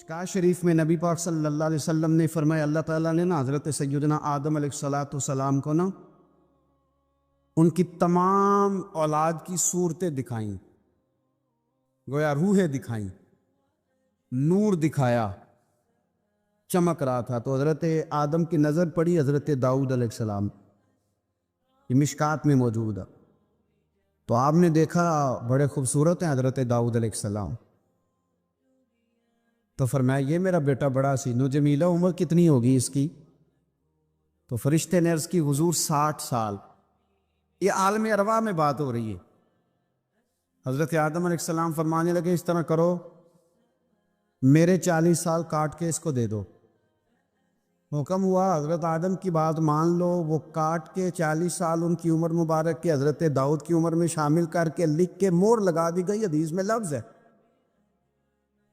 مشکاہ شریف میں نبی پاک صلی اللہ علیہ وسلم نے فرمایا اللہ تعالیٰ نے نا حضرت سیدنا آدم علیہ السلام کو نا ان کی تمام اولاد کی صورتیں دکھائیں، گویا روحیں دکھائیں، نور دکھایا، چمک رہا تھا۔ تو حضرت آدم کی نظر پڑی حضرت داؤد علیہ السلام، یہ مشکات میں موجود ہے۔ تو آپ نے دیکھا بڑے خوبصورت ہیں حضرت داؤد علیہ السلام، تو فرمایا یہ میرا بیٹا بڑا حسین و جمیلہ، عمر کتنی ہوگی اس کی؟ تو فرشتے نے عرض کی حضور 60 سال۔ یہ عالم ارواح میں بات ہو رہی ہے۔ حضرت آدم علیہ السلام فرمانے لگے اس طرح کرو، میرے 40 سال کاٹ کے اس کو دے دو۔ حکم ہوا، حضرت آدم کی بات مان لو، وہ کاٹ کے 40 سال ان کی عمر مبارک کے حضرت داؤد کی عمر میں شامل کر کے لکھ کے مور لگا دی گئی۔ حدیث میں لفظ ہے،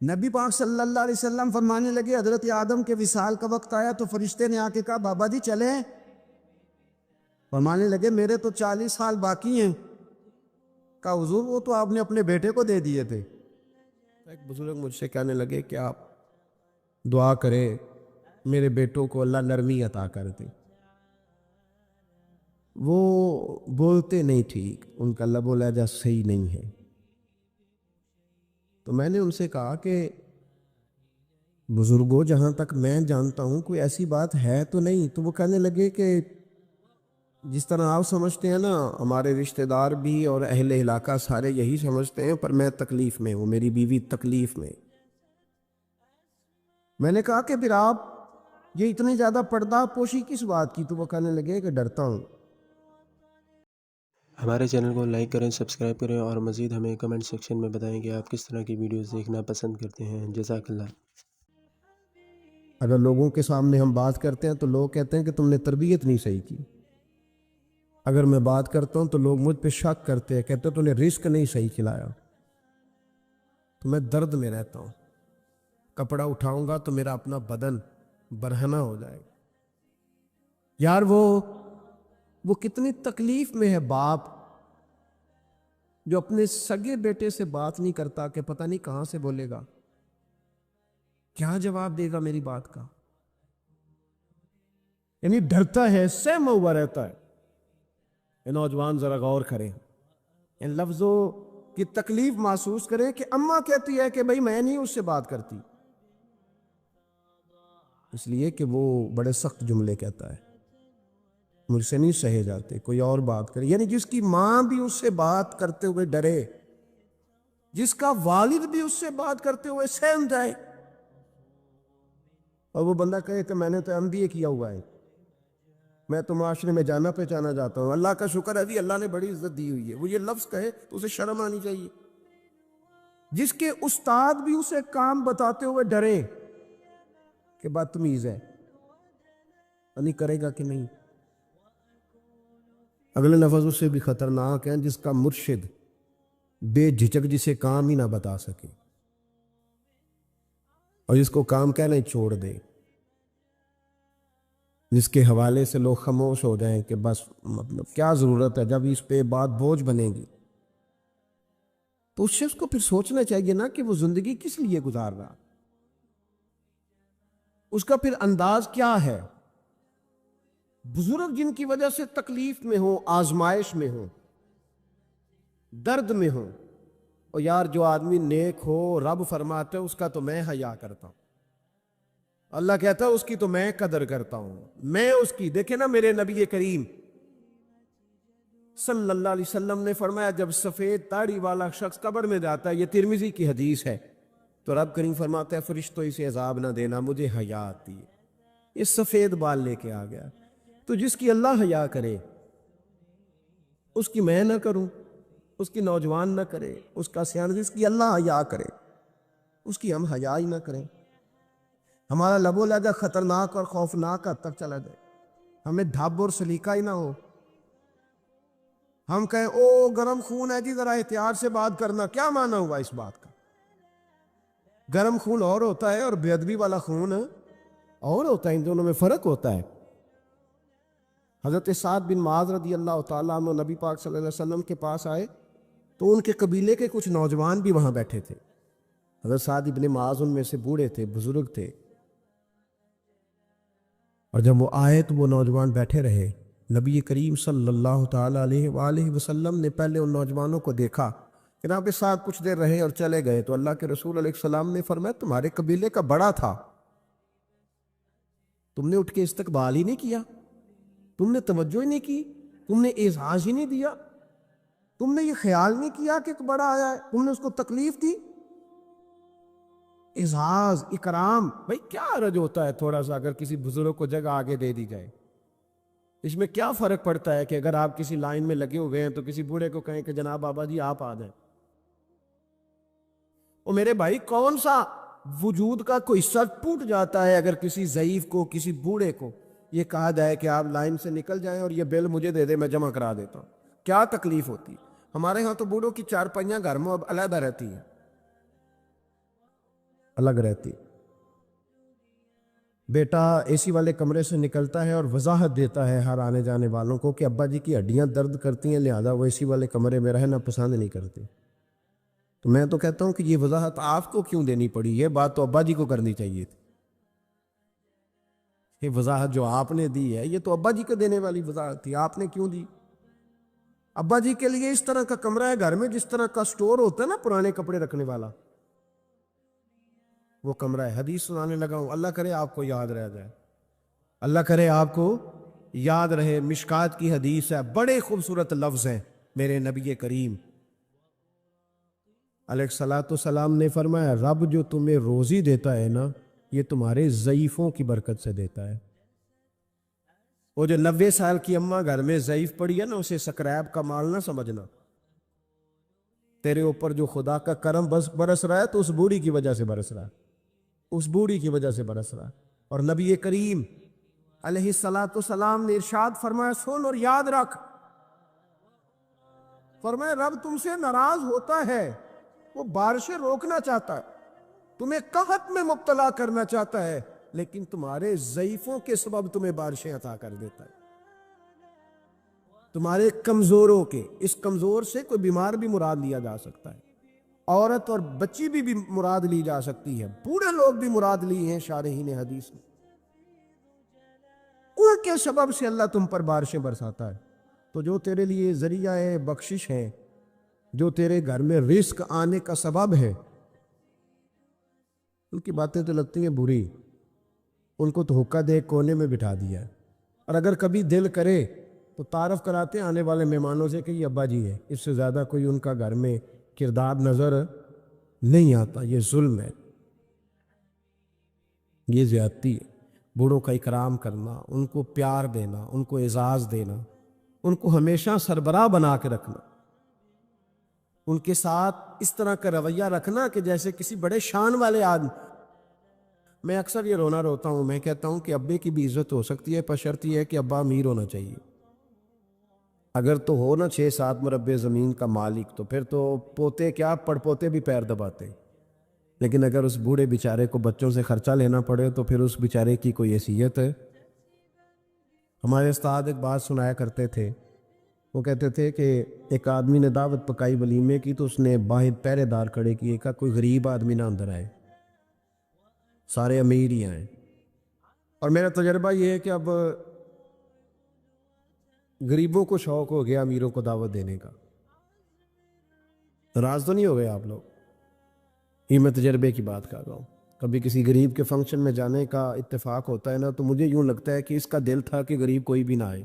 نبی پاک صلی اللہ علیہ وسلم فرمانے لگے حضرت آدم کے وصال کا وقت آیا تو فرشتے نے آ کے کہا بابا جی چلیں؟ فرمانے لگے میرے تو 40 سال باقی ہیں۔ کہا حضور وہ تو آپ نے اپنے بیٹے کو دے دیے تھے۔ ایک بزرگ مجھ سے کہنے لگے کہ آپ دعا کرے میرے بیٹوں کو اللہ نرمی عطا کر دے، وہ بولتے نہیں ٹھیک، ان کا لب و لہجہ صحیح نہیں ہے۔ تو میں نے ان سے کہا کہ بزرگوں جہاں تک میں جانتا ہوں کوئی ایسی بات ہے تو نہیں۔ تو وہ کہنے لگے کہ جس طرح آپ سمجھتے ہیں نا، ہمارے رشتہ دار بھی اور اہل علاقہ سارے یہی سمجھتے ہیں، پر میں تکلیف میں ہوں، میری بیوی تکلیف میں۔ میں نے کہا کہ پھر آپ یہ اتنی زیادہ پردہ پوشی کس بات کی؟ تو وہ کہنے لگے کہ ڈرتا ہوں۔ ہمارے چینل کو لائک کریں، سبسکرائب کریں اور مزید ہمیں کمنٹ سیکشن میں بتائیں کہ آپ کس طرح کی ویڈیوز دیکھنا پسند کرتے ہیں۔ جزاک اللہ۔ اگر لوگوں کے سامنے ہم بات کرتے ہیں تو لوگ کہتے ہیں کہ تم نے تربیت نہیں صحیح کی۔ اگر میں بات کرتا ہوں تو لوگ مجھ پہ شک کرتے ہیں، کہتے ہیں تو نے رزق نہیں صحیح کھلایا۔ تو میں درد میں رہتا ہوں، کپڑا اٹھاؤں گا تو میرا اپنا بدن برہنہ ہو جائے گا۔ یار وہ کتنی تکلیف میں ہے باپ جو اپنے سگے بیٹے سے بات نہیں کرتا کہ پتہ نہیں کہاں سے بولے گا، کیا جواب دے گا میری بات کا، یعنی ڈرتا ہے، سہما ہوا رہتا ہے۔ یہ نوجوان ذرا غور کریں، ان لفظوں کی تکلیف محسوس کریں کہ اماں کہتی ہے کہ بھائی میں نہیں اس سے بات کرتی، اس لیے کہ وہ بڑے سخت جملے کہتا ہے، مجھ سے نہیں سہے جاتے، کوئی اور بات کرے۔ یعنی جس کی ماں بھی اس سے بات کرتے ہوئے ڈرے، جس کا والد بھی اس سے بات کرتے ہوئے سہم جائے، اور وہ بندہ کہے کہ میں نے تو MBA کیا ہوا ہے، میں تو معاشرے میں جانا پہچانا جاتا ہوں، اللہ کا شکر ہے جی اللہ نے بڑی عزت دی ہوئی ہے، وہ یہ لفظ کہے تو اسے شرم آنی چاہیے۔ جس کے استاد بھی اسے کام بتاتے ہوئے ڈرے کہ بدتمیز ہے، نہیں کرے گا کہ نہیں۔ اگلے لفظ اس سے بھی خطرناک ہیں، جس کا مرشد بے جھجک جسے کام ہی نہ بتا سکے اور جس کو کام کہنا ہی چھوڑ دے، جس کے حوالے سے لوگ خاموش ہو جائیں کہ بس مطلب کیا ضرورت ہے، جب اس پہ بات بوجھ بنے گی تو اس شخص کو پھر سوچنا چاہیے نا کہ وہ زندگی کس لیے گزار رہا، اس کا پھر انداز کیا ہے۔ بزرگ جن کی وجہ سے تکلیف میں ہوں، آزمائش میں ہوں، درد میں ہوں، اور یار جو آدمی نیک ہو رب فرماتا ہے اس کا تو میں حیا کرتا ہوں، اللہ کہتا ہے اس کی تو میں قدر کرتا ہوں، میں اس کی۔ دیکھیں نا میرے نبی کریم صلی اللہ علیہ وسلم نے فرمایا جب سفید داڑھی والا شخص قبر میں جاتا ہے، یہ ترمذی کی حدیث ہے، تو رب کریم فرماتا ہے فرشتوں اسے عذاب نہ دینا، مجھے حیا آتی ہے۔ یہ سفید بال لے کے آ گیا۔ تو جس کی اللہ حیا کرے اس کی میں نہ کروں، اس کی نوجوان نہ کرے، اس کا سیان، جس کی اللہ حیا کرے اس کی ہم حیا ہی نہ کریں، ہمارا لب و لہجہ خطرناک اور خوفناک حد تک چلا جائے، ہمیں ڈھب اور سلیقہ ہی نہ ہو، ہم کہیں او گرم خون ہے جی ذرا احتیاط سے بات کرنا، کیا معنی ہوا اس بات کا؟ گرم خون اور ہوتا ہے اور بے ادبی والا خون اور ہوتا ہے، ان دونوں میں فرق ہوتا ہے۔ حضرت سعد بن معاذ رضی اللہ تعالیٰ عنہ نبی پاک صلی اللہ علیہ وسلم کے پاس آئے تو ان کے قبیلے کے کچھ نوجوان بھی وہاں بیٹھے تھے۔ حضرت سعد ابن معاذ ان میں سے بوڑھے تھے، بزرگ تھے، اور جب وہ آئے تو وہ نوجوان بیٹھے رہے۔ نبی کریم صلی اللہ تعالیٰ علیہ وآلہ وسلم نے پہلے ان نوجوانوں کو دیکھا، جناب کے ساتھ کچھ دیر رہے اور چلے گئے، تو اللہ کے رسول علیہ السلام نے فرمایا تمہارے قبیلے کا بڑا تھا، تم نے اٹھ کے استقبال ہی نہیں کیا، تم نے توجہ ہی نہیں کی، تم نے اعزاز ہی نہیں دیا، تم نے یہ خیال نہیں کیا کہ ایک بڑا آیا ہے، تم نے اس کو تکلیف دی۔ اعزاز، اکرام، بھائی کیا حرج ہوتا ہے تھوڑا سا اگر کسی بزرگ کو جگہ آگے دے دی جائے؟ اس میں کیا فرق پڑتا ہے کہ اگر آپ کسی لائن میں لگے ہوئے ہیں تو کسی بوڑھے کو کہیں کہ جناب بابا جی آپ آ جائیں؟ اور میرے بھائی کون سا وجود کا کوئی حصہ ٹوٹ جاتا ہے اگر کسی ضعیف کو، کسی بوڑھے کو یہ کہا جائے کہ آپ لائن سے نکل جائیں اور یہ بل مجھے دے دے، میں جمع کرا دیتا ہوں؟ کیا تکلیف ہوتی؟ ہمارے ہاں تو بوڑھوں کی چارپائیاں گھر میں اب علیحدہ رہتی ہیں، الگ رہتی۔ بیٹا اے سی والے کمرے سے نکلتا ہے اور وضاحت دیتا ہے ہر آنے جانے والوں کو کہ ابا جی کی ہڈیاں درد کرتی ہیں، لہذا وہ اے سی والے کمرے میں رہنا پسند نہیں کرتے۔ تو میں تو کہتا ہوں کہ یہ وضاحت آپ کو کیوں دینی پڑی؟ یہ بات تو ابا جی کو کرنی چاہیے تھی۔ یہ وضاحت جو آپ نے دی ہے یہ تو ابا جی کو دینے والی وضاحت تھی، آپ نے کیوں دی؟ ابا جی کے لیے اس طرح کا کمرہ ہے گھر میں جس طرح کا سٹور ہوتا ہے نا پرانے کپڑے رکھنے والا، وہ کمرہ ہے۔ حدیث سنانے لگا ہوں، اللہ کرے آپ کو یاد رہ جائے، اللہ کرے آپ کو یاد رہے۔ مشکات کی حدیث ہے، بڑے خوبصورت لفظ ہیں میرے نبی کریم علیہ الصلوۃ والسلام نے فرمایا رب جو تمہیں روزی دیتا ہے نا یہ تمہارے ضعیفوں کی برکت سے دیتا ہے۔ وہ جو 90 سال کی اماں گھر میں ضعیف پڑی ہے نا اسے سکریب کا مال نہ سمجھنا، تیرے اوپر جو خدا کا کرم بس برس رہا ہے تو اس بوڑھی کی وجہ سے برس رہا ہے، اس بوڑھی کی وجہ سے برس رہا ہے۔ اور نبی کریم علیہ الصلوۃ والسلام نے ارشاد فرمایا سن اور یاد رکھ، فرمایا رب تم سے ناراض ہوتا ہے، وہ بارشیں روکنا چاہتا ہے، تمہیں قحط میں مبتلا کرنا چاہتا ہے، لیکن تمہارے ضعیفوں کے سبب تمہیں بارشیں عطا کر دیتا ہے، تمہارے کمزوروں کے۔ اس کمزور سے کوئی بیمار بھی مراد لیا جا سکتا ہے، عورت اور بچی بھی مراد لی جا سکتی ہے، بوڑھے لوگ بھی مراد لی ہیں شارحین حدیث میں۔ ان کے سبب سے اللہ تم پر بارشیں برساتا ہے، تو جو تیرے لیے ذریعہ بخشش ہے، جو تیرے گھر میں رزق آنے کا سبب ہے، ان کی باتیں تو لگتی ہیں بری، ان کو تو حکا دے کونے میں بٹھا دیا ہے۔ اور اگر کبھی دل کرے تو تعارف کراتے ہیں آنے والے مہمانوں سے کہ یہ ابا جی ہے، اس سے زیادہ کوئی ان کا گھر میں کردار نظر نہیں آتا۔ یہ ظلم ہے، یہ زیادتی ہے۔ بوڑھوں کا اکرام کرنا، ان کو پیار دینا، ان کو اعزاز دینا، ان کو ہمیشہ سربراہ بنا کے رکھنا، ان کے ساتھ اس طرح کا رویہ رکھنا کہ جیسے کسی بڑے شان والے آدمی۔ میں اکثر یہ روتا ہوں، میں کہتا ہوں کہ ابے کی بھی عزت ہو سکتی ہے، بشرط یہ ہے کہ ابا امیر ہونا چاہیے۔ اگر تو ہو نا 6-7 مربع زمین کا مالک تو پھر تو پوتے کیا پڑ پوتے بھی پیر دباتے، لیکن اگر اس بوڑھے بیچارے کو بچوں سے خرچہ لینا پڑے تو پھر اس بیچارے کی کوئی حیثیت ہے؟ ہمارے استاد ایک بات سنایا کرتے تھے، وہ کہتے تھے کہ ایک آدمی نے دعوت پکائی ولیمے کی تو اس نے باہر پہرے دار کھڑے کیے، کہا کوئی غریب آدمی نہ اندر آئے، سارے امیر ہی آئیں۔ اور میرا تجربہ یہ ہے کہ اب غریبوں کو شوق ہو گیا امیروں کو دعوت دینے کا۔ ناراض تو نہیں ہو گئے آپ لوگ؟ یہ میں تجربے کی بات کر رہا ہوں۔ کبھی کسی غریب کے فنکشن میں جانے کا اتفاق ہوتا ہے نا تو مجھے یوں لگتا ہے کہ اس کا دل تھا کہ غریب کوئی بھی نہ آئے۔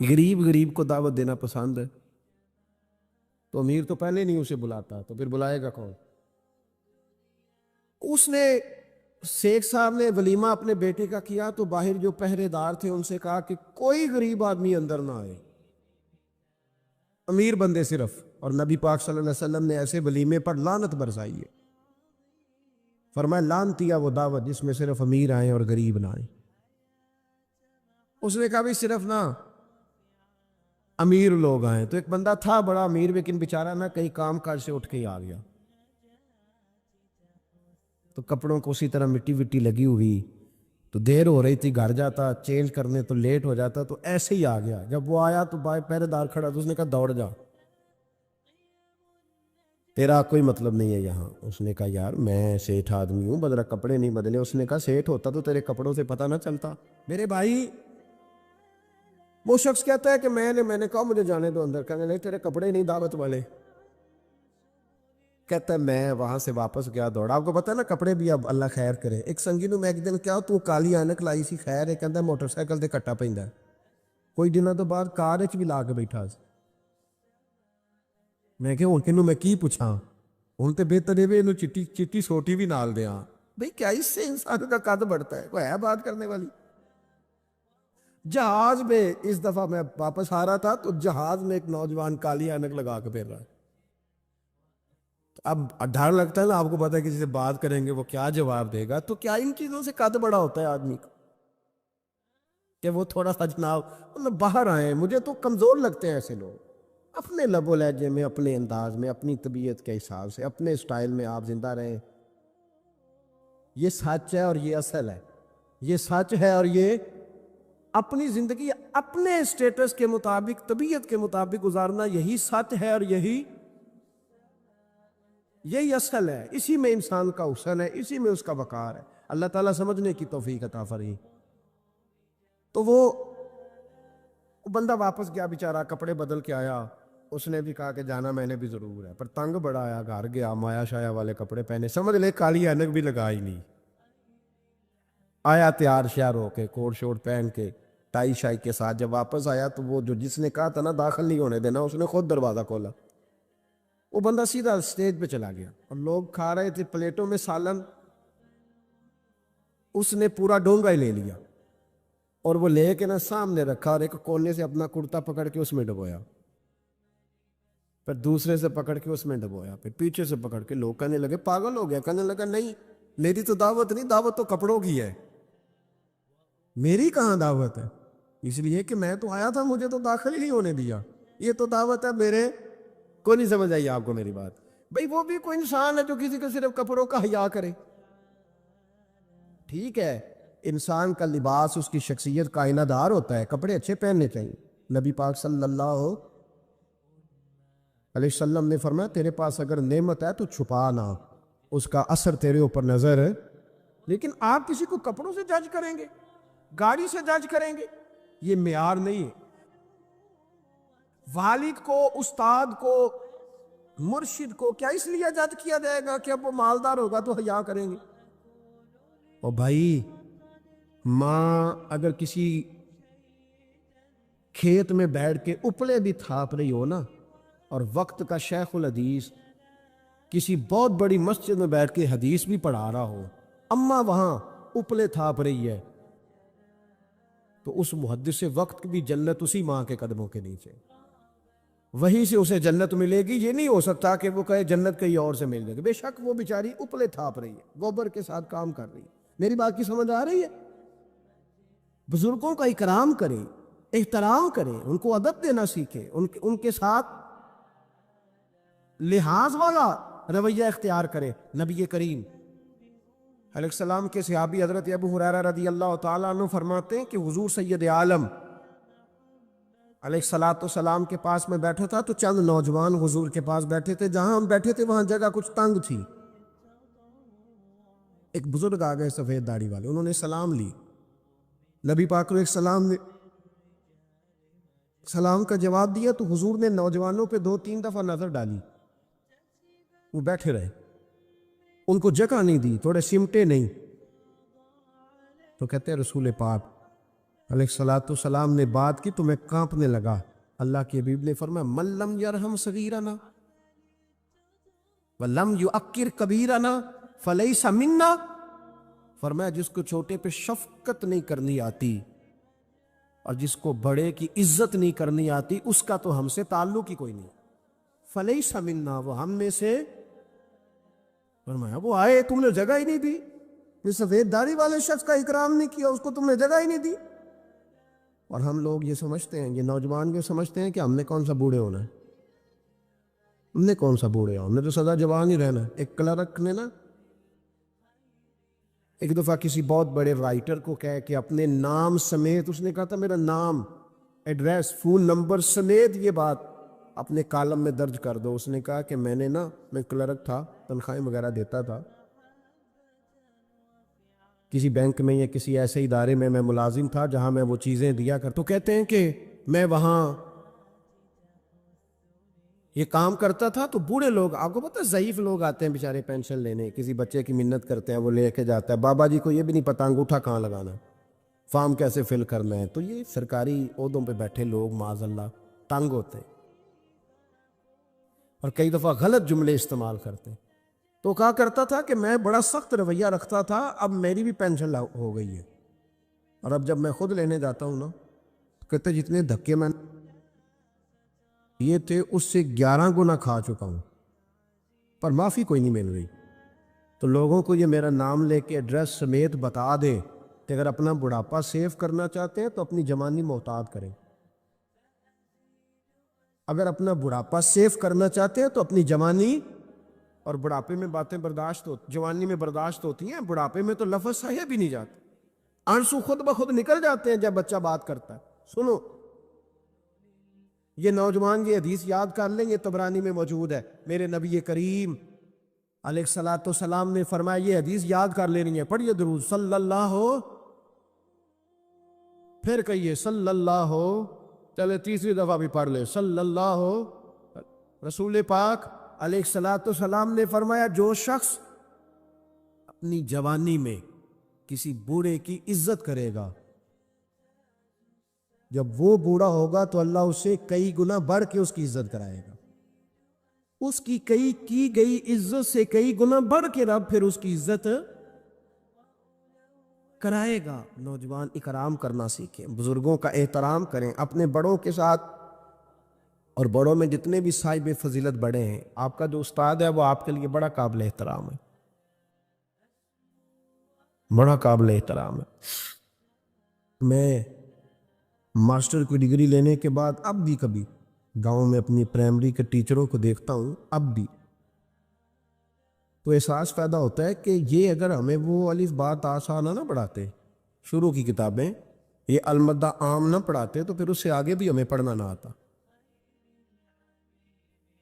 غریب کو دعوت دینا پسند ہے تو امیر تو پہلے نہیں اسے بلاتا، تو پھر بلائے گا کون؟ اس نے شیخ صاحب نے ولیمہ اپنے بیٹے کا کیا تو باہر جو پہرے دار تھے ان سے کہا کہ کوئی غریب آدمی اندر نہ آئے، امیر بندے صرف۔ اور نبی پاک صلی اللہ علیہ وسلم نے ایسے ولیمے پر لعنت برسائی ہے، فرمایا لعنتیا وہ دعوت جس میں صرف امیر آئیں اور غریب نہ آئیں۔ اس نے کہا بھی صرف نہ امیر لوگ آئیں، تو ایک بندہ تھا بڑا امیر لیکن بیچارہ نہ کئی کام کاج سے اٹھ کے ہی آ گیا، تو کپڑوں کو اسی طرح مٹی وٹی لگی ہوئی، تو دیر ہو رہی تھی، گھر جاتا چینج کرنے تو لیٹ ہو جاتا، تو ایسے ہی آ گیا۔ جب وہ آیا تو پہرے دار کھڑا تو اس نے کہا دوڑ جا، تیرا کوئی مطلب نہیں ہے یہاں. اس نے کہا یار میں سیٹھ آدمی ہوں، بدلا کپڑے نہیں بدلے. اس نے کہا سیٹھ ہوتا تو تیرے کپڑوں سے پتہ نہ چلتا. میرے بھائی وہ شخص کہتا ہے کہ میں نے کہا مجھے جانے دو اندر. کہنے لگے تیرے کپڑے نہیں دعوت والے. کہتا ہے میں وہاں سے واپس گیا دوڑا. آپ کو پتا ہے نا کپڑے بھی اب اللہ خیر کرے. ایک سنگی نو میں ایک دن کیا تو کالی اینک لائی سی خیر ہے کہندا موٹر سائیکل تے کٹا پیندا. کوئی دنوں تو بعد کار وچ بھی لا کے بیٹھا سی. میں کہ ہن کنوں میں کی پوچھاں. ہن تے بہتر ہے اینو چٹی سوٹی بھی نال دیاں. بھئی کیا اس سے انسان کا قد بڑھتا ہے؟ کوئی ہے بات کرنے والی؟ جہاز میں اس دفعہ میں واپس آ رہا تھا تو جہاز میں ایک نوجوان کالی اینک لگا کے پھر رہا ہے. اب ڈر لگتا ہے نا، آپ کو پتا ہے کسی سے بات کریں گے وہ کیا جواب دے گا. تو کیا ان چیزوں سے قد بڑا ہوتا ہے آدمی کا کہ وہ تھوڑا سا جناب مطلب باہر آئے. مجھے تو کمزور لگتے ہیں ایسے لوگ. اپنے لب و لہجے میں، اپنے انداز میں، اپنی طبیعت کے حساب سے، اپنے سٹائل میں آپ زندہ رہیں. یہ سچ ہے اور یہ اصل ہے. یہ سچ ہے اور یہ اپنی زندگی اپنے اسٹیٹس کے مطابق، طبیعت کے مطابق گزارنا یہی سچ ہے اور یہی اصل ہے. اسی میں انسان کا حسن ہے، اسی میں اس کا وقار ہے. اللہ تعالیٰ سمجھنے کی توفیق عطا فرمائے. تو وہ بندہ واپس گیا بیچارہ، کپڑے بدل کے آیا. اس نے بھی کہا کہ جانا میں نے بھی ضرور ہے، پر تنگ بڑا آیا. گھر گیا مایا شایا والے کپڑے پہنے، سمجھ لے کالی اینک بھی لگا ہی نہیں. آیا تیار شیار ہو کے، کوٹ شوٹ پہن کے، ٹائی شائی کے ساتھ. جب واپس آیا تو وہ جو جس نے کہا تھا نا داخل نہیں ہونے دینا، اس نے خود دروازہ کھولا. وہ بندہ سیدھا سٹیج پہ چلا گیا اور لوگ کھا رہے تھے پلیٹوں میں سالن. اس نے پورا ڈونگا ہی لے لیا اور وہ لے کے نا سامنے رکھا اور ایک کونے سے اپنا کرتا پکڑ کے اس میں ڈبویا. پھر دوسرے سے پکڑ کے اس میں ڈبویا. پھر پیچھے سے پکڑ کے. لوگ کہنے لگے پاگل ہو گیا. کہنے لگا نہیں، میری تو دعوت نہیں، دعوت تو کپڑوں کی ہے. میری کہاں دعوت ہے؟ اس لیے کہ میں تو آیا تھا، مجھے تو داخل ہی نہیں ہونے دیا. یہ تو دعوت ہے میرے. کوئی نہیں سمجھ آئی آپ کو میری بات؟ بھئی وہ بھی کوئی انسان ہے جو کسی کو صرف کپڑوں کا حیا کرے. ٹھیک ہے، انسان کا لباس اس کی شخصیت کا آئینہ دار ہوتا ہے. کپڑے اچھے پہننے چاہیے. نبی پاک صلی اللہ علیہ وسلم نے فرمایا تیرے پاس اگر نعمت ہے تو چھپا نہ، اس کا اثر تیرے اوپر نظر ہے. لیکن آپ کسی کو کپڑوں سے جج کریں گے، گاڑی سے جج کریں گے، یہ معیار نہیں ہے. والد کو، استاد کو، مرشد کو کیا اس لیے جج کیا جائے گا کہ اب وہ مالدار ہوگا تو حیا کریں گے؟ اور بھائی ماں اگر کسی کھیت میں بیٹھ کے اپلے بھی تھاپ رہی ہو نا، اور وقت کا شیخ الحدیث کسی بہت بڑی مسجد میں بیٹھ کے حدیث بھی پڑھا رہا ہو، اماں وہاں اپلے تھاپ رہی ہے، تو اس محدث وقت کی بھی جنت اسی ماں کے قدموں کے نیچے، وہیں سے اسے جنت ملے گی. یہ نہیں ہو سکتا کہ وہ کہے جنت کہیں اور سے مل جائے گی. بے شک وہ بیچاری اپلے تھاپ رہی ہے، گوبر کے ساتھ کام کر رہی ہے. میری بات کی سمجھ آ رہی ہے؟ بزرگوں کا اکرام کریں، احترام کریں، ان کو ادب دینا سیکھیں، ان کے ساتھ لحاظ والا رویہ اختیار کریں. نبی کریم علیہ السلام کے صحابی حضرت ابو ہریرہ رضی اللہ تعالیٰ عنہ فرماتے ہیں کہ حضور سید عالم علیہ السلام کے پاس میں بیٹھا تھا تو چند نوجوان حضور کے پاس بیٹھے تھے. جہاں ہم بیٹھے تھے وہاں جگہ کچھ تنگ تھی. ایک بزرگ آ گئے سفید داڑھی والے، انہوں نے سلام لی. نبی پاک علیہ السلام نے سلام کا جواب دیا تو حضور نے نوجوانوں پہ 2-3 دفعہ نظر ڈالی. وہ بیٹھے رہے، ان کو جگہ نہیں دی، تھوڑے سمٹے نہیں. تو کہتے ہیں رسول پاک علیہ السلام نے بات کی تو میں کانپنے لگا. اللہ کے حبیب نے فرمایا من لم یرحم صغیرنا ولم یؤکر کبیرنا فلیس منا. فرمایا جس کو چھوٹے پہ شفقت نہیں کرنی آتی اور جس کو بڑے کی عزت نہیں کرنی آتی، اس کا تو ہم سے تعلق ہی کوئی نہیں. فلیس منا، وہ ہم میں سے. فرمایا وہ آئے تم نے جگہ ہی نہیں دی. یہ سفید داڑھی والے شخص کا اکرام نہیں کیا، اس کو تم نے جگہ ہی نہیں دی. اور ہم لوگ یہ سمجھتے ہیں، یہ نوجوان یہ سمجھتے ہیں کہ ہم نے کون سا بوڑھے ہونا ہے. ہم نے کون سا بوڑھے ہونا، ہم نے تو سدا جوان ہی رہنا ہے. ایک کلرک نے نا ایک دفعہ کسی بہت بڑے رائٹر کو کہے کہ اپنے نام سمیت، اس نے کہا تھا میرا نام، ایڈریس، فون نمبر سمیت یہ بات اپنے کالم میں درج کر دو۔ اس نے کہا کہ میں کلرک تھا، تنخواہیں وغیرہ دیتا تھا کسی بینک میں یا کسی ایسے ادارے میں ملازم تھا جہاں میں وہ چیزیں دیا کر، تو کہتے ہیں کہ میں وہاں یہ کام کرتا تھا تو بوڑھے لوگ، آپ کو پتہ ہے ضعیف لوگ آتے ہیں بیچارے پینشن لینے، کسی بچے کی منت کرتے ہیں، وہ لے کے جاتا ہے، بابا جی کو یہ بھی نہیں پتہ انگوٹھا کہاں لگانا ہے، فارم کیسے فل کرنا ہے۔ تو یہ سرکاری عہدوں پہ بیٹھے لوگ معاذ اللہ تنگ ہوتے ہیں اور کئی دفعہ غلط جملے استعمال کرتے ہیں۔ تو کہا کرتا تھا کہ میں بڑا سخت رویہ رکھتا تھا، اب میری بھی پینشن ہو گئی ہے، اور اب جب میں خود لینے جاتا ہوں نا، کہتے جتنے دھکے میں یہ تھے اس سے 11 گنا کھا چکا ہوں، پر معافی کوئی نہیں مل رہی۔ تو لوگوں کو یہ میرا نام لے کے ایڈریس سمیت بتا دے کہ اگر اپنا بڑھاپا سیو کرنا چاہتے ہیں تو اپنی جوانی محتاط کریں، اگر اپنا بڑھاپا سیو کرنا چاہتے ہیں تو اپنی جوانی، اور بڑھاپے میں باتیں برداشت ہوتی، جوانی میں برداشت ہوتی ہیں، بڑھاپے میں تو لفظ صحیح بھی نہیں جاتے، آنسو خود بخود نکل جاتے ہیں جب بچہ بات کرتا ہے۔ سنو، یہ نوجوان یہ حدیث یاد کر لیں، یہ طبرانی میں موجود ہے، میرے نبی کریم علیہ الصلوۃ والسلام نے فرمایا، یہ حدیث یاد کر لینی ہے، پڑھیے درود صلی اللہ ہو، پھر کہیے صلی اللہ ہو، چلے تیسری دفعہ بھی پڑھ لے صلی اللہ ہو۔ رسول پاک علیہ الصلوۃ والسلام نے فرمایا، جو شخص اپنی جوانی میں کسی بوڑھے کی عزت کرے گا، جب وہ بوڑھا ہوگا تو اللہ اسے کئی گنا بڑھ کے اس کی عزت کرائے گا، اس کی کی گئی عزت سے کئی گنا بڑھ کے رب پھر اس کی عزت کرائے گا۔ نوجوان اکرام کرنا سیکھیں، بزرگوں کا احترام کریں، اپنے بڑوں کے ساتھ، اور بڑوں میں جتنے بھی صاحب فضیلت بڑے ہیں، آپ کا جو استاد ہے وہ آپ کے لیے بڑا قابل احترام ہے، بڑا قابل احترام ہے۔ میں ماسٹر کی ڈگری لینے کے بعد اب بھی کبھی گاؤں میں اپنی پرائمری کے ٹیچروں کو دیکھتا ہوں، اب بھی تو احساس پیدا ہوتا ہے کہ یہ اگر ہمیں وہ الف با تا سا نہ پڑھاتے، شروع کی کتابیں، یہ المدہ عام نہ پڑھاتے، تو پھر اس سے آگے بھی ہمیں پڑھنا نہ آتا۔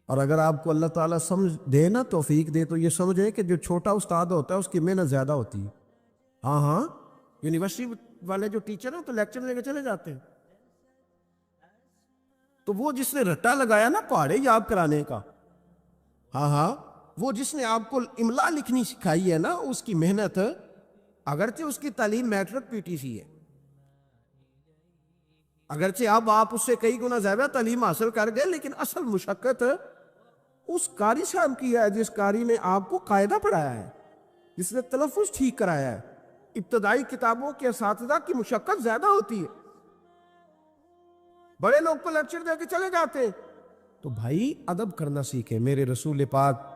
اور اگر آپ کو اللہ تعالیٰ سمجھ دے نا، توفیق دے، تو یہ سمجھیں کہ جو چھوٹا استاد ہوتا ہے اس کی محنت زیادہ ہوتی ہے۔ ہاں، یونیورسٹی والے جو ٹیچر ہیں تو لیکچر لے کے چلے جاتے ہیں، تو وہ جس نے رٹا لگایا نا پہاڑے یاد کرانے کا، ہاں، وہ جس نے آپ کو املا لکھنی سکھائی ہے نا، اس کی محنت، اگرچہ اس کی تعلیم میٹرک پی ٹی سی ہے، اگرچہ اب آپ اس سے کئی گنا زیادہ تعلیم حاصل کر گئے، لیکن اصل مشقت اس قاری صاحب کی ہے جس قاری نے آپ کو قاعدہ پڑھایا ہے، جس نے تلفظ ٹھیک کرایا ہے۔ ابتدائی کتابوں کے اساتذہ کی مشقت زیادہ ہوتی ہے، بڑے لوگ تو لیکچر دے کے چلے جاتے ہیں۔ تو بھائی ادب کرنا سیکھیں۔ میرے رسول پاک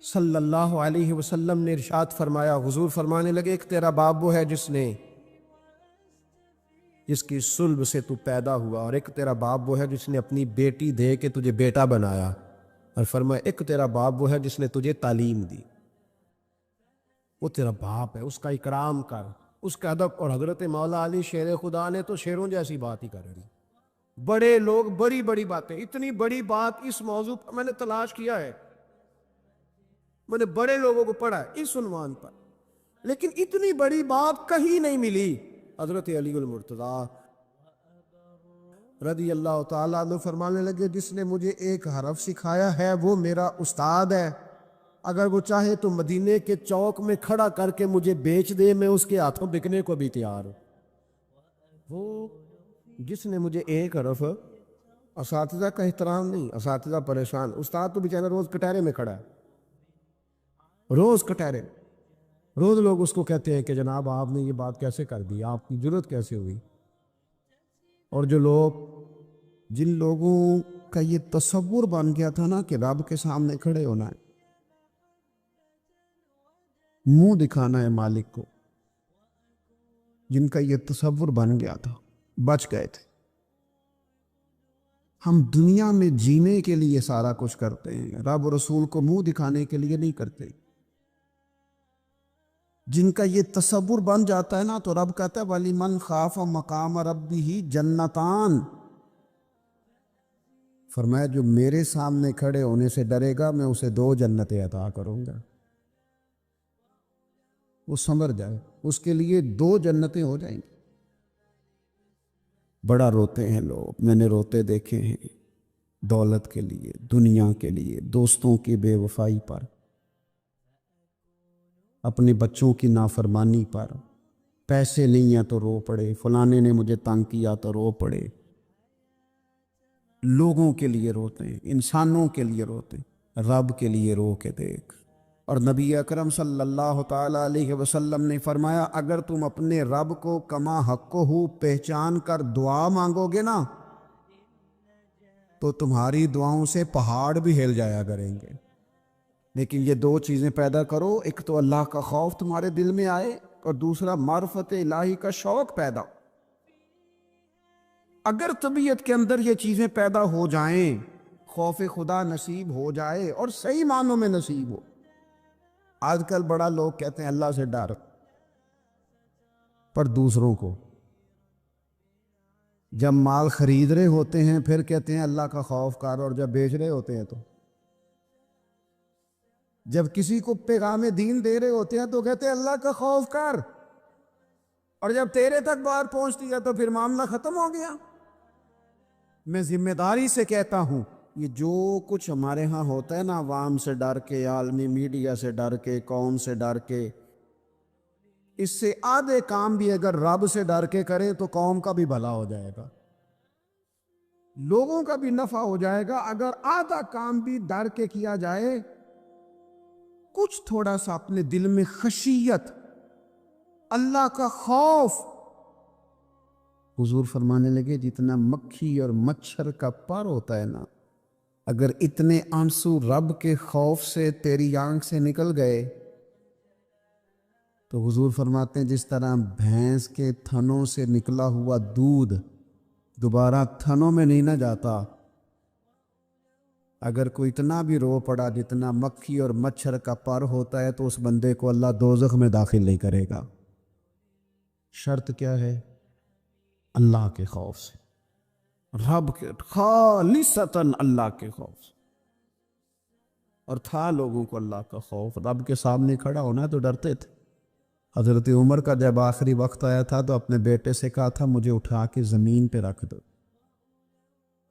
صلی اللہ علیہ وسلم نے ارشاد فرمایا، حضور فرمانے لگے، ایک تیرا باپ وہ ہے جس کی صلب سے تو پیدا ہوا، اور ایک تیرا باپ وہ ہے جس نے اپنی بیٹی دے کے تجھے بیٹا بنایا، اور فرمایا ایک تیرا باپ وہ ہے جس نے تجھے تعلیم دی۔ وہ تیرا باپ ہے، اس کا اکرام کر، اس کا ادب۔ اور حضرت مولا علی شیر خدا نے تو شیروں جیسی بات ہی کر دی، بڑے لوگ بڑی بڑی باتیں، اتنی بڑی بات اس موضوع پر میں نے تلاش کیا ہے، میں نے بڑے لوگوں کو پڑھا ہے اس عنوان پر، لیکن اتنی بڑی بات کہیں نہیں ملی۔ حضرت علی المرتضیٰ رضی اللہ تعالیٰ عنہ فرمانے لگے، جس نے مجھے ایک حرف سکھایا ہے وہ میرا استاد ہے، اگر وہ چاہے تو مدینے کے چوک میں کھڑا کر کے مجھے بیچ دے، میں اس کے ہاتھوں بکنے کو بھی تیار ہوں۔ وہ جس نے مجھے ایک حرف، اساتذہ کا احترام نہیں، اساتذہ پریشان، استاد تو بیچارہ روز کٹہرے میں کھڑا ہے، روز کٹہرے، روز لوگ اس کو کہتے ہیں کہ جناب آپ نے یہ بات کیسے کر دی، آپ کی جرت کیسے ہوئی۔ اور جن لوگوں کا یہ تصور بن گیا تھا نا کہ رب کے سامنے کھڑے ہونا ہے، منہ دکھانا ہے مالک کو، جن کا یہ تصور بن گیا تھا، بچ گئے تھے۔ ہم دنیا میں جینے کے لیے سارا کچھ کرتے ہیں، رب و رسول کو منہ دکھانے کے لیے نہیں کرتے۔ جن کا یہ تصور بن جاتا ہے نا، تو رب کہتا ہے وَلِمَنْ خَافَ مَقَامَ رَبِّهِ جَنَّتَانِ، فرمایا جو میرے سامنے کھڑے ہونے سے ڈرے گا میں اسے 2 جنتیں عطا کروں گا. وہ سنور جائے, اس کے لیے 2 جنتیں ہو جائیں گی. بڑا روتے ہیں لوگ, میں نے روتے دیکھے ہیں, دولت کے لیے, دنیا کے لیے, دوستوں کی بے وفائی پر, اپنے بچوں کی نافرمانی پر. پیسے نہیں ہیں تو رو پڑے, فلانے نے مجھے تنگ کیا تو رو پڑے. لوگوں کے لیے روتے ہیں, انسانوں کے لیے روتے ہیں, رب کے لیے رو کے دیکھ. اور نبی اکرم صلی اللہ تعالی علیہ وسلم نے فرمایا اگر تم اپنے رب کو کما حق ہو پہچان کر دعا مانگو گے نا تو تمہاری دعاؤں سے پہاڑ بھی ہل جایا کریں گے. لیکن یہ 2 چیزیں پیدا کرو, ایک تو اللہ کا خوف تمہارے دل میں آئے اور دوسرا معرفت الہی کا شوق پیدا. اگر طبیعت کے اندر یہ چیزیں پیدا ہو جائیں, خوف خدا نصیب ہو جائے اور صحیح معنوں میں نصیب ہو. آج کل بڑا لوگ کہتے ہیں اللہ سے ڈر, پر دوسروں کو جب مال خرید رہے ہوتے ہیں پھر کہتے ہیں اللہ کا خوف کر, اور جب بیچ رہے ہوتے ہیں تو, جب کسی کو پیغام دین دے رہے ہوتے ہیں تو کہتے ہیں اللہ کا خوف کر, اور جب تیرے تک بات پہنچتی ہے تو پھر معاملہ ختم ہو گیا. میں ذمہ داری سے کہتا ہوں یہ جو کچھ ہمارے ہاں ہوتا ہے نا, عوام سے ڈر کے, عالمی میڈیا سے ڈر کے, قوم سے ڈر کے, اس سے آدھے کام بھی اگر رب سے ڈر کے کریں تو قوم کا بھی بھلا ہو جائے گا, لوگوں کا بھی نفع ہو جائے گا. اگر آدھا کام بھی ڈر کے کیا جائے, کچھ تھوڑا سا اپنے دل میں خشیت, اللہ کا خوف. حضور فرمانے لگے جتنا مکھی اور مچھر کا پر ہوتا ہے نا, اگر اتنے آنسو رب کے خوف سے تیری آنکھ سے نکل گئے تو حضور فرماتے ہیں جس طرح بھینس کے تھنوں سے نکلا ہوا دودھ دوبارہ تھنوں میں نہیں نہ جاتا, اگر کوئی اتنا بھی رو پڑا جتنا مکھی اور مچھر کا پر ہوتا ہے تو اس بندے کو اللہ دوزخ میں داخل نہیں کرے گا. شرط کیا ہے؟ اللہ کے خوف سے, رب کے خالصتاً اللہ کے خوف سے. اور تھا لوگوں کو اللہ کا خوف, رب کے سامنے کھڑا ہونا ہے تو ڈرتے تھے. حضرت عمر کا جب آخری وقت آیا تھا تو اپنے بیٹے سے کہا تھا مجھے اٹھا کے زمین پہ رکھ دو,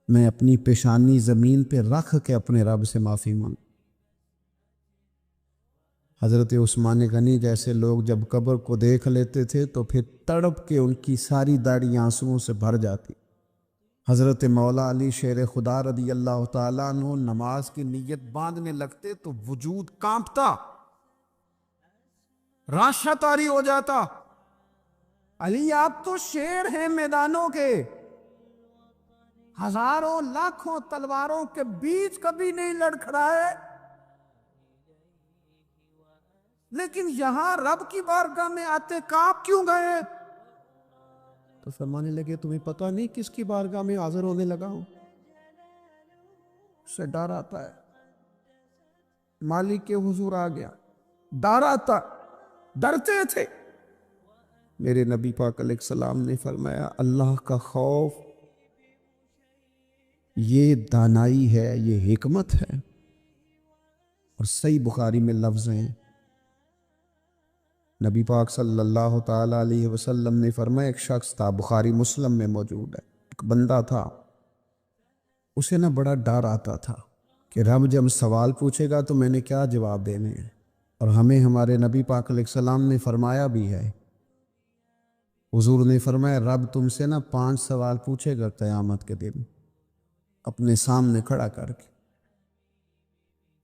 میں اپنی پیشانی زمین پہ رکھ کے اپنے رب سے معافی مانگ. حضرت عثمان غنی جیسے لوگ جب قبر کو دیکھ لیتے تھے تو پھر تڑپ کے ان کی ساری داڑھی آنسوؤں سے بھر جاتی. حضرت مولا علی شیر خدا رضی اللہ تعالیٰ عنہ نماز کی نیت باندھنے لگتے تو وجود کانپتا, راشا طاری ہو جاتا. علی آپ تو شیر ہیں میدانوں کے, ہزاروں لاکھوں تلواروں کے بیچ کبھی نہیں لڑکھڑائے, لیکن یہاں رب کی بارگاہ میں آتے کانپ کیوں گئے؟ تو فرمانے لگے تمہیں پتہ نہیں کس کی بارگاہ میں حاضر ہونے لگا ہوں. اس سے ڈر آتا ہے, مالک کے حضور آ گیا, ڈر آتا, ڈرتے تھے. میرے نبی پاک علیہ السلام نے فرمایا اللہ کا خوف یہ دانائی ہے, یہ حکمت ہے. اور صحیح بخاری میں لفظ ہیں, نبی پاک صلی اللہ تعالیٰ علیہ وسلم نے فرمایا ایک شخص تھا, بخاری مسلم میں موجود ہے, ایک بندہ تھا, اسے نہ بڑا ڈر آتا تھا کہ رب جب سوال پوچھے گا تو میں نے کیا جواب دینے ہیں. اور ہمیں ہمارے نبی پاک علیہ السلام نے فرمایا بھی ہے, حضور نے فرمایا رب تم سے نہ 5 سوال پوچھے گا قیامت کے دن اپنے سامنے کھڑا کر کے.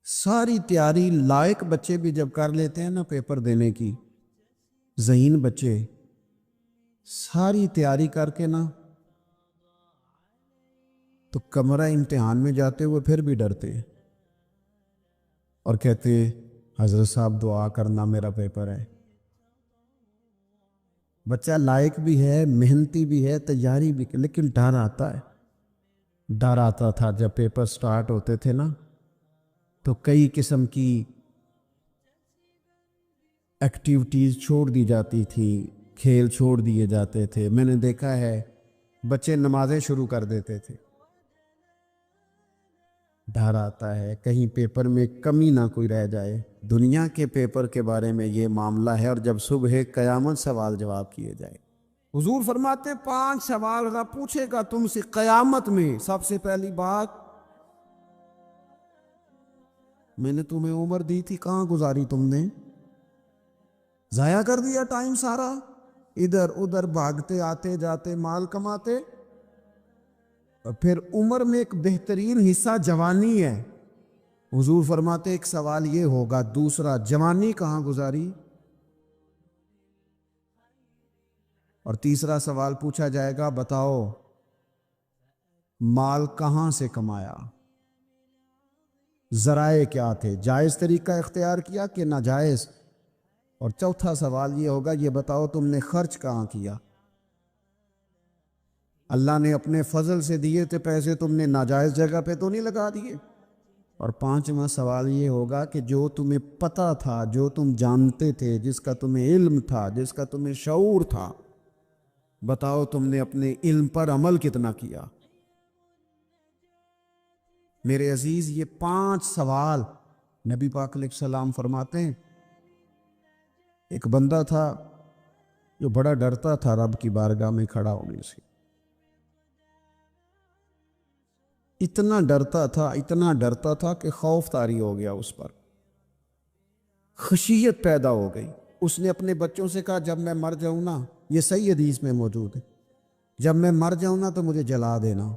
ساری تیاری لائق بچے بھی جب کر لیتے ہیں نا پیپر دینے کی, ذہین بچے ساری تیاری کر کے نا تو کمرہ امتحان میں جاتے ہوئے پھر بھی ڈرتے ہیں اور کہتے ہیں حضرت صاحب دعا کرنا میرا پیپر ہے. بچہ لائق بھی ہے, محنتی بھی ہے, تیاری بھی, لیکن ڈر آتا ہے. ڈر آتا تھا جب پیپر سٹارٹ ہوتے تھے نا تو کئی قسم کی ایکٹیویٹیز چھوڑ دی جاتی تھی, کھیل چھوڑ دیے جاتے تھے. میں نے دیکھا ہے بچے نمازیں شروع کر دیتے تھے, ڈر آتا ہے کہیں پیپر میں کمی نہ کوئی رہ جائے. دنیا کے پیپر کے بارے میں یہ معاملہ ہے، اور جب صبح قیامت سوال جواب کیے جائے. حضور فرماتے 5 سوال رب پوچھے گا تم سے قیامت میں. سب سے پہلی بات، میں نے تمہیں عمر دی تھی، کہاں گزاری تم نے؟ ضائع کر دیا ٹائم سارا، ادھر ادھر بھاگتے آتے جاتے مال کماتے. اور پھر عمر میں ایک بہترین حصہ جوانی ہے. حضور فرماتے ایک سوال یہ ہوگا، دوسرا جوانی کہاں گزاری؟ اور تیسرا سوال پوچھا جائے گا، بتاؤ مال کہاں سے کمایا، ذرائع کیا تھے، جائز طریقہ اختیار کیا کہ ناجائز؟ اور چوتھا سوال یہ ہوگا، یہ بتاؤ تم نے خرچ کہاں کیا؟ اللہ نے اپنے فضل سے دیے تھے پیسے، تم نے ناجائز جگہ پہ تو نہیں لگا دیے؟ اور پانچواں سوال یہ ہوگا کہ جو تمہیں پتہ تھا، جو تم جانتے تھے، جس کا تمہیں علم تھا، جس کا تمہیں شعور تھا، بتاؤ تم نے اپنے علم پر عمل کتنا کیا؟ میرے عزیز، یہ 5 سوال نبی پاک علیہ السلام فرماتے ہیں. ایک بندہ تھا جو بڑا ڈرتا تھا رب کی بارگاہ میں کھڑا ہونے سے. اتنا ڈرتا تھا کہ خوف طاری ہو گیا اس پر، خشیت پیدا ہو گئی. اس نے اپنے بچوں سے کہا جب میں مر جاؤں نا، یہ صحیح حدیث میں موجود ہے، جب میں مر جاؤں نا تو مجھے جلا دینا.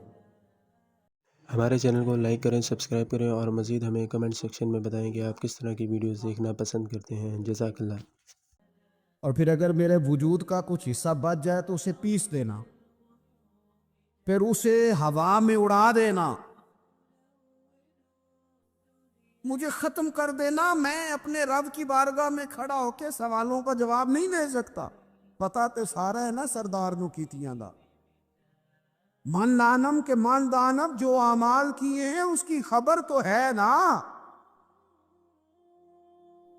ہمارے چینل کو لائک کریں، سبسکرائب کریں، اور مزید ہمیں کمنٹ سیکشن میں بتائیں کہ آپ کس طرح کی ویڈیوز دیکھنا پسند کرتے ہیں. جزاک اللہ. اور پھر اگر میرے وجود کا کچھ حصہ بچ جائے تو اسے پیس دینا، پھر اسے ہوا میں اڑا دینا، مجھے ختم کر دینا. میں اپنے رب کی بارگاہ میں کھڑا ہو کے سوالوں کا جواب نہیں دے سکتا. پتا تے سارا ہے نا سردار نو کیتیاں دا، من دانم کے من دانم، جو اعمال کیے ہیں اس کی خبر تو ہے نا.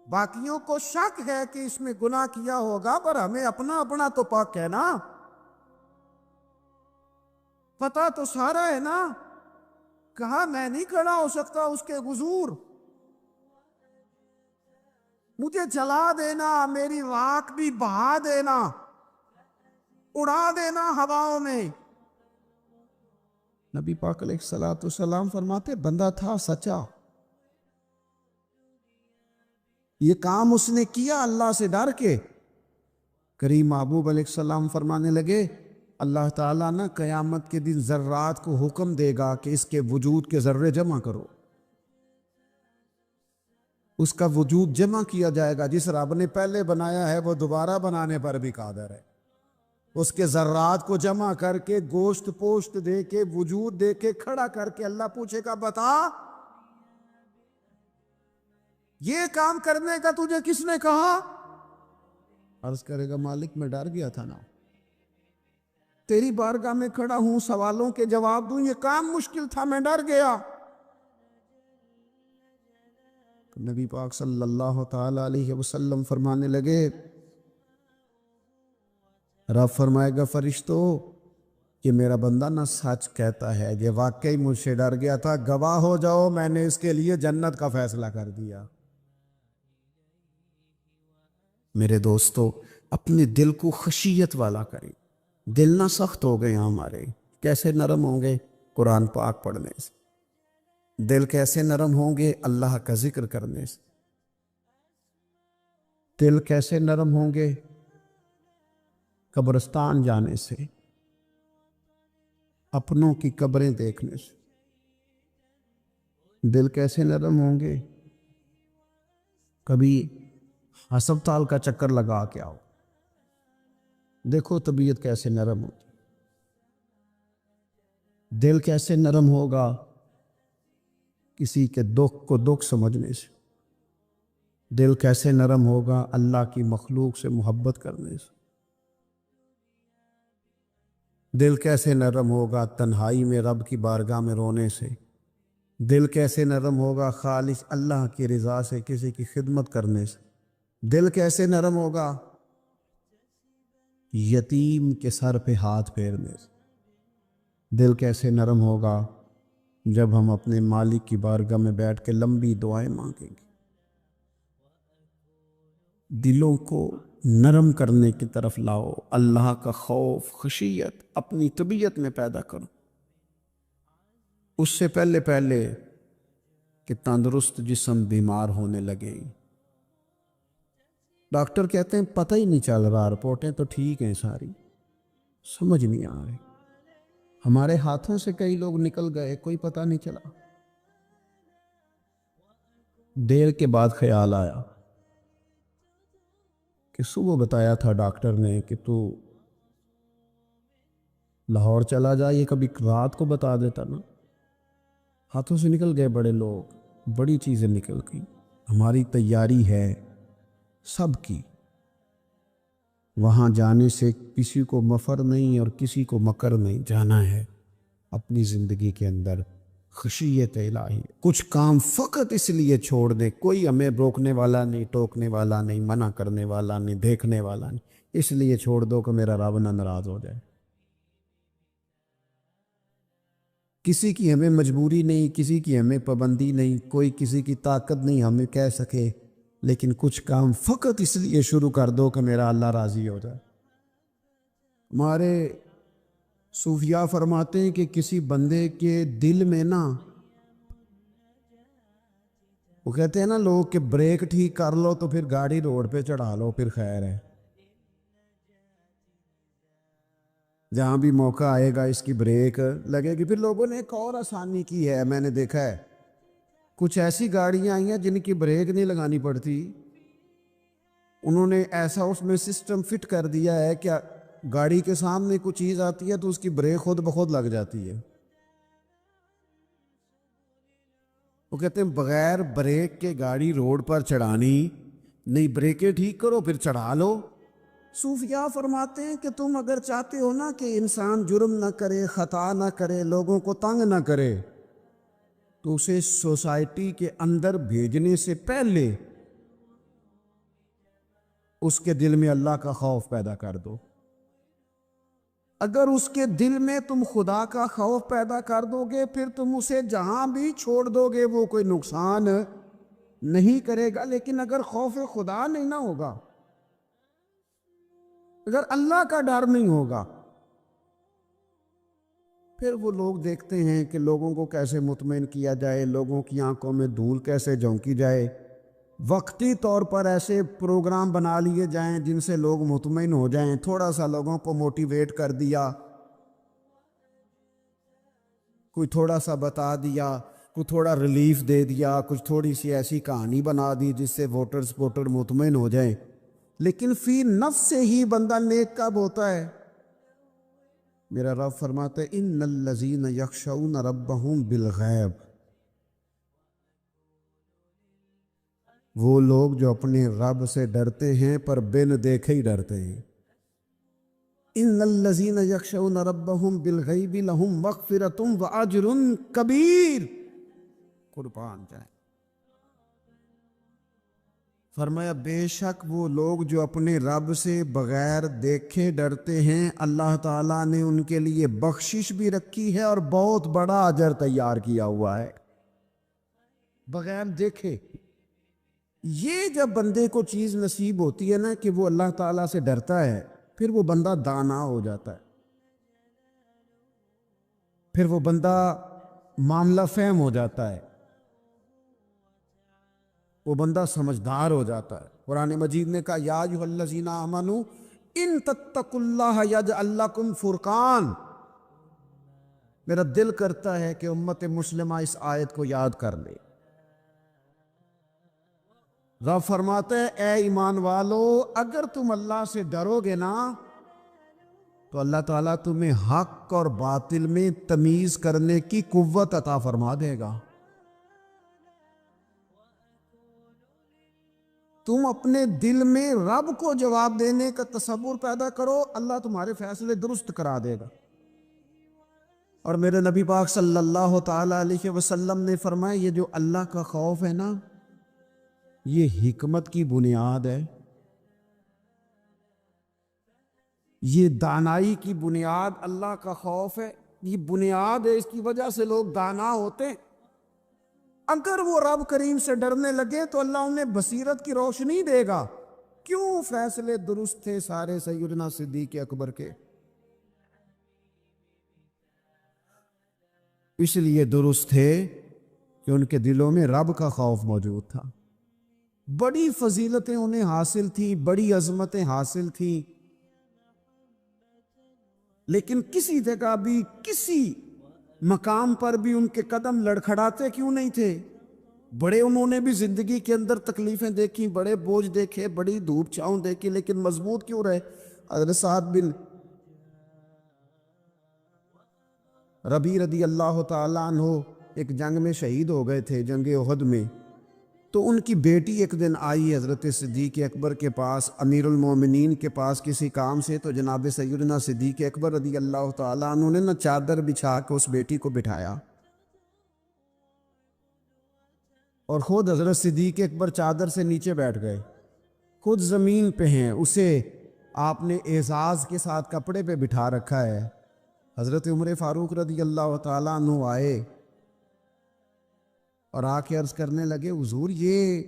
باقیوں کو شک ہے کہ اس میں گناہ کیا ہوگا، پر ہمیں اپنا اپنا تو پاک ہے نا، پتا تو سارا ہے نا. کہا میں نہیں کھڑا ہو سکتا اس کے حضور، مجھے جلا دینا، میری راکھ بھی بہا دینا، اڑا دینا ہواؤں میں. نبی پاک علیہ السلام فرماتے بندہ تھا سچا، یہ کام اس نے کیا اللہ سے ڈر کے. کریم محبوب علیہ السلام فرمانے لگے اللہ تعالیٰ نا قیامت کے دن ذرات کو حکم دے گا کہ اس کے وجود کے ذرے جمع کرو. اس کا وجود جمع کیا جائے گا. جس رب نے پہلے بنایا ہے وہ دوبارہ بنانے پر بھی قادر ہے. اس کے ذرات کو جمع کر کے گوشت پوشت دے کے وجود دے کے کھڑا کر کے اللہ پوچھے گا بتا یہ کام کرنے کا تجھے کس نے کہا؟ عرض کرے گا مالک میں ڈر گیا تھا نا، تیری بارگاہ میں کھڑا ہوں، سوالوں کے جواب دوں، یہ کام مشکل تھا، میں ڈر گیا. نبی پاک صلی اللہ تعالی علیہ وسلم فرمانے لگے، رب فرمائے گا فرشتو کہ میرا بندہ نہ سچ کہتا ہے، یہ واقعی مجھ سے ڈر گیا تھا، گواہ ہو جاؤ میں نے اس کے لیے جنت کا فیصلہ کر دیا. میرے دوستو، اپنے دل کو خشیت والا کریں. دل نہ سخت ہو گئے ہمارے، کیسے نرم ہوں گے؟ قرآن پاک پڑھنے سے. دل کیسے نرم ہوں گے؟ اللہ کا ذکر کرنے سے. دل کیسے نرم ہوں گے؟ قبرستان جانے سے، اپنوں کی قبریں دیکھنے سے. دل کیسے نرم ہوں گے؟ کبھی ہسپتال کا چکر لگا کے آؤ، دیکھو طبیعت کیسے نرم ہوتی. دل کیسے نرم ہوگا؟ کسی کے دکھ کو دکھ سمجھنے سے. دل کیسے نرم ہوگا؟ اللہ کی مخلوق سے محبت کرنے سے. دل کیسے نرم ہوگا؟ تنہائی میں رب کی بارگاہ میں رونے سے. دل کیسے نرم ہوگا؟ خالص اللہ کی رضا سے کسی کی خدمت کرنے سے. دل کیسے نرم ہوگا؟ یتیم کے سر پہ ہاتھ پھیرنے سے. دل کیسے نرم ہوگا؟ جب ہم اپنے مالک کی بارگاہ میں بیٹھ کے لمبی دعائیں مانگیں گے، دلوں کو نرم کرنے کی طرف لاؤ، اللہ کا خوف خشیت اپنی طبیعت میں پیدا کرو، اس سے پہلے کہ تندرست جسم بیمار ہونے لگے۔ ڈاکٹر کہتے ہیں پتہ ہی نہیں چل رہا، رپورٹیں تو ٹھیک ہیں ساری، سمجھ نہیں آ رہی، ہمارے ہاتھوں سے کئی لوگ نکل گئے، کوئی پتہ نہیں چلا۔ دیر کے بعد خیال آیا کہ صبح بتایا تھا ڈاکٹر نے کہ تو لاہور چلا جا، یہ کبھی رات کو بتا دیتا نا۔ ہاتھوں سے نکل گئے بڑے لوگ، بڑی چیزیں نکل گئی۔ ہماری تیاری ہے سب کی، وہاں جانے سے کسی کو مفر نہیں اور کسی کو مکر نہیں، جانا ہے اپنی زندگی کے اندر خشیت الہی۔ کچھ کام فقط اس لیے چھوڑ دے، کوئی ہمیں روکنے والا نہیں، ٹوکنے والا نہیں، منع کرنے والا نہیں، دیکھنے والا نہیں، اس لیے چھوڑ دو کہ میرا رب نہ ناراض ہو جائے۔ کسی کی ہمیں مجبوری نہیں، کسی کی ہمیں پابندی نہیں، کوئی کسی کی طاقت نہیں ہمیں کہہ سکے، لیکن کچھ کام فقط اس لیے شروع کر دو کہ میرا اللہ راضی ہو جائے۔ ہمارے صوفیاء فرماتے ہیں کہ کسی بندے کے دل میں نا، وہ کہتے ہیں نا لوگ کہ بریک ٹھیک کر لو تو پھر گاڑی روڈ پہ چڑھا لو، پھر خیر ہے، جہاں بھی موقع آئے گا اس کی بریک لگے گی۔ پھر لوگوں نے ایک اور آسانی کی ہے، میں نے دیکھا ہے کچھ ایسی گاڑیاں آئی ہیں جن کی بریک نہیں لگانی پڑتی، انہوں نے ایسا اس میں سسٹم فٹ کر دیا ہے کہ گاڑی کے سامنے کوئی چیز آتی ہے تو اس کی بریک خود بخود لگ جاتی ہے۔ وہ کہتے ہیں بغیر بریک کے گاڑی روڈ پر چڑھانی نہیں، بریکیں ٹھیک کرو پھر چڑھا لو۔ صوفیاء فرماتے ہیں کہ تم اگر چاہتے ہو نا کہ انسان جرم نہ کرے، خطا نہ کرے، لوگوں کو تنگ نہ کرے، تو اسے سوسائٹی کے اندر بھیجنے سے پہلے اس کے دل میں اللہ کا خوف پیدا کر دو۔ اگر اس کے دل میں تم خدا کا خوف پیدا کر دو گے، پھر تم اسے جہاں بھی چھوڑ دو گے وہ کوئی نقصان نہیں کرے گا۔ لیکن اگر خوف خدا نہیں نہ ہوگا، اگر اللہ کا ڈر نہیں ہوگا، پھر وہ لوگ دیکھتے ہیں کہ لوگوں کو کیسے مطمئن کیا جائے، لوگوں کی آنکھوں میں دھول کیسے جھونکی جائے، وقتی طور پر ایسے پروگرام بنا لیے جائیں جن سے لوگ مطمئن ہو جائیں، تھوڑا سا لوگوں کو موٹیویٹ کر دیا، کوئی تھوڑا سا بتا دیا، کوئی تھوڑا ریلیف دے دیا، کچھ تھوڑی سی ایسی کہانی بنا دی جس سے ووٹر سپورٹر مطمئن ہو جائیں۔ لیکن فی نفس سے ہی بندہ نیک کب ہوتا ہے؟ میرا رب فرماتا ہے ان الذین یخشون ربہم بالغیب، وہ لوگ جو اپنے رب سے ڈرتے ہیں پر بن دیکھے ہی ڈرتے ہیں۔ ان الذین یخشون ربہم بالغیب لہم مغفرۃ واجر کبیر، قربان جائیں۔ فرمایا بے شک وہ لوگ جو اپنے رب سے بغیر دیکھے ڈرتے ہیں، اللہ تعالیٰ نے ان کے لیے بخشش بھی رکھی ہے اور بہت بڑا اجر تیار کیا ہوا ہے، بغیر دیکھے۔ یہ جب بندے کو چیز نصیب ہوتی ہے نا کہ وہ اللہ تعالیٰ سے ڈرتا ہے، پھر وہ بندہ دانا ہو جاتا ہے، پھر وہ بندہ معاملہ فہم ہو جاتا ہے، وہ بندہ سمجھدار ہو جاتا ہے۔ قرآن مجید نے کہا یا ایھا الذین آمنوا ان تتقوا اللہ یجعل لکم فرقان۔ میرا دل کرتا ہے کہ امت مسلمہ اس آیت کو یاد کر لے۔ رب فرماتا ہے اے ایمان والو، اگر تم اللہ سے ڈرو گے نا تو اللہ تعالیٰ تمہیں حق اور باطل میں تمیز کرنے کی قوت عطا فرما دے گا۔ تم اپنے دل میں رب کو جواب دینے کا تصور پیدا کرو، اللہ تمہارے فیصلے درست کرا دے گا۔ اور میرے نبی پاک صلی اللہ تعالیٰ علیہ وسلم نے فرمایا یہ جو اللہ کا خوف ہے نا، یہ حکمت کی بنیاد ہے، یہ دانائی کی بنیاد اللہ کا خوف ہے۔ یہ بنیاد ہے، اس کی وجہ سے لوگ دانا ہوتے ہیں۔ اگر وہ رب کریم سے ڈرنے لگے تو اللہ انہیں بصیرت کی روشنی دے گا۔ کیوں فیصلے درست تھے سارے سیدنا صدیق اکبر کے؟ اس لیے درست تھے کہ ان کے دلوں میں رب کا خوف موجود تھا۔ بڑی فضیلتیں انہیں حاصل تھیں، بڑی عظمتیں حاصل تھیں، لیکن کسی جگہ بھی، کسی مقام پر بھی ان کے قدم لڑکھڑاتے کیوں نہیں تھے؟ بڑے انہوں نے بھی زندگی کے اندر تکلیفیں دیکھی، بڑے بوجھ دیکھے، بڑی دھوپ چھاؤں دیکھی، لیکن مضبوط کیوں رہے؟ حضرت سعد بن ربیع رضی اللہ تعالیٰ عنہ ایک جنگ میں شہید ہو گئے تھے، جنگ احد میں۔ تو ان کی بیٹی ایک دن آئی حضرت صدیق اکبر کے پاس، امیر المومنین کے پاس کسی کام سے، تو جناب سیدنا صدیق اکبر رضی اللہ تعالیٰ عنہ نے نہ چادر بچھا کے اس بیٹی کو بٹھایا، اور خود حضرت صدیق اکبر چادر سے نیچے بیٹھ گئے، خود زمین پہ ہیں، اسے آپ نے اعزاز کے ساتھ کپڑے پہ بٹھا رکھا ہے۔ حضرت عمر فاروق رضی اللہ تعالیٰ عنہ آئے اور آ کے عرض کرنے لگے، حضور یہ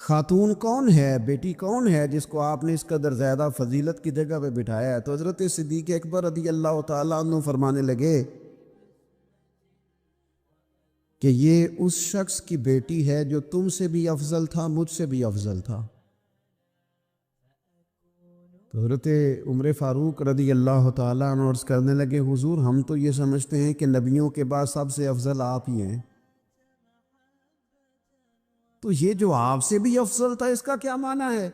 خاتون کون ہے، بیٹی کون ہے جس کو آپ نے اس قدر زیادہ فضیلت کی جگہ پہ بٹھایا ہے؟ تو حضرت صدیق اکبر رضی اللہ تعالیٰ عنہ فرمانے لگے کہ یہ اس شخص کی بیٹی ہے جو تم سے بھی افضل تھا، مجھ سے بھی افضل تھا۔ تو حضرت عمر فاروق رضی اللہ تعالیٰ عنہ عرض کرنے لگے، حضور ہم تو یہ سمجھتے ہیں کہ نبیوں کے بعد سب سے افضل آپ ہی ہیں، تو یہ جو آپ سے بھی افضل تھا اس کا کیا معنی ہے؟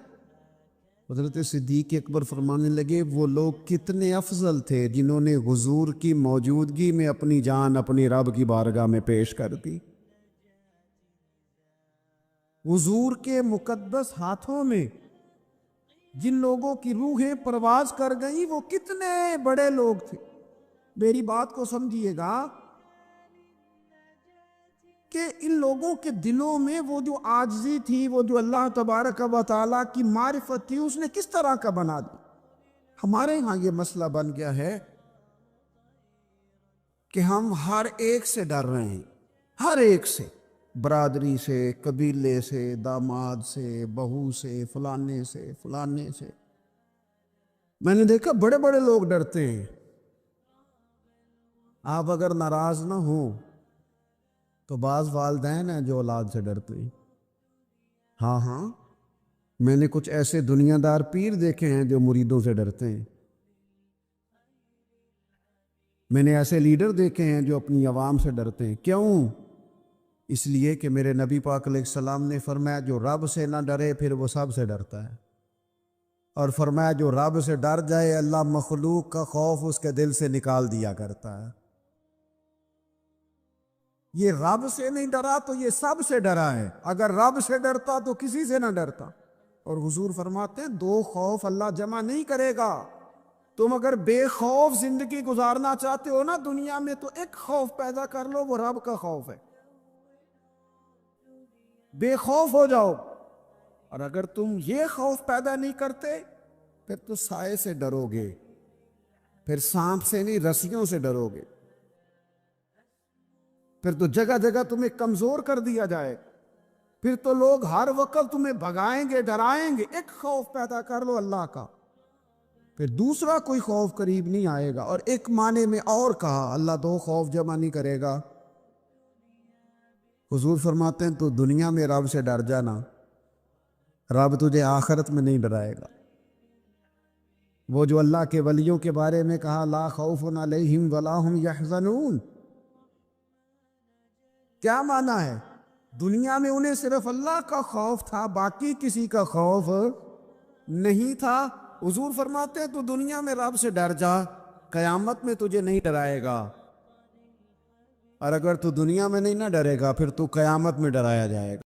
حضرت صدیق اکبر فرمانے لگے، وہ لوگ کتنے افضل تھے جنہوں نے حضور کی موجودگی میں اپنی جان اپنی رب کی بارگاہ میں پیش کر دی۔ حضور کے مقدس ہاتھوں میں جن لوگوں کی روحیں پرواز کر گئیں وہ کتنے بڑے لوگ تھے۔ میری بات کو سمجھیے گا کہ ان لوگوں کے دلوں میں وہ جو عاجزی تھی، وہ جو اللہ تبارک و تعالیٰ کی معرفت تھی، اس نے کس طرح کا بنا دی۔ ہمارے ہاں یہ مسئلہ بن گیا ہے کہ ہم ہر ایک سے ڈر رہے ہیں، ہر ایک سے، برادری سے، قبیلے سے، داماد سے، بہو سے، فلانے سے، فلانے سے۔ میں نے دیکھا بڑے بڑے لوگ ڈرتے ہیں۔ آپ اگر ناراض نہ ہوں تو بعض والدین ہیں جو اولاد سے ڈرتے ہیں۔ ہاں میں نے کچھ ایسے دنیا دار پیر دیکھے ہیں جو مریدوں سے ڈرتے ہیں۔ میں نے ایسے لیڈر دیکھے ہیں جو اپنی عوام سے ڈرتے ہیں۔ کیوں؟ اس لیے کہ میرے نبی پاک علیہ السلام نے فرمایا جو رب سے نہ ڈرے پھر وہ سب سے ڈرتا ہے، اور فرمایا جو رب سے ڈر جائے اللہ مخلوق کا خوف اس کے دل سے نکال دیا کرتا ہے۔ یہ رب سے نہیں ڈرا تو یہ سب سے ڈرا ہے، اگر رب سے ڈرتا تو کسی سے نہ ڈرتا۔ اور حضور فرماتے ہیں دو خوف اللہ جمع نہیں کرے گا۔ تم اگر بے خوف زندگی گزارنا چاہتے ہو نا دنیا میں، تو ایک خوف پیدا کر لو، وہ رب کا خوف ہے، بے خوف ہو جاؤ۔ اور اگر تم یہ خوف پیدا نہیں کرتے پھر تو سائے سے ڈرو گے، پھر سانپ سے نہیں رسیوں سے ڈرو گے، پھر تو جگہ جگہ تمہیں کمزور کر دیا جائے، پھر تو لوگ ہر وقت تمہیں بھگائیں گے، ڈرائیں گے۔ ایک خوف پیدا کر لو اللہ کا، پھر دوسرا کوئی خوف قریب نہیں آئے گا۔ اور ایک معنی میں اور کہا، اللہ دو خوف جمع نہیں کرے گا۔ حضور فرماتے ہیں تو دنیا میں رب سے ڈر جانا، رب تجھے آخرت میں نہیں ڈرائے گا۔ وہ جو اللہ کے ولیوں کے بارے میں کہا لا خوف علیہم ولا ہم یحزنون، کیا معنی ہے؟ دنیا میں انہیں صرف اللہ کا خوف تھا، باقی کسی کا خوف نہیں تھا۔ حضور فرماتے ہیں تو دنیا میں رب سے ڈر جا، قیامت میں تجھے نہیں ڈرائے گا۔ اور اگر تو دنیا میں نہیں نہ ڈرے گا پھر تو قیامت میں ڈرایا جائے گا۔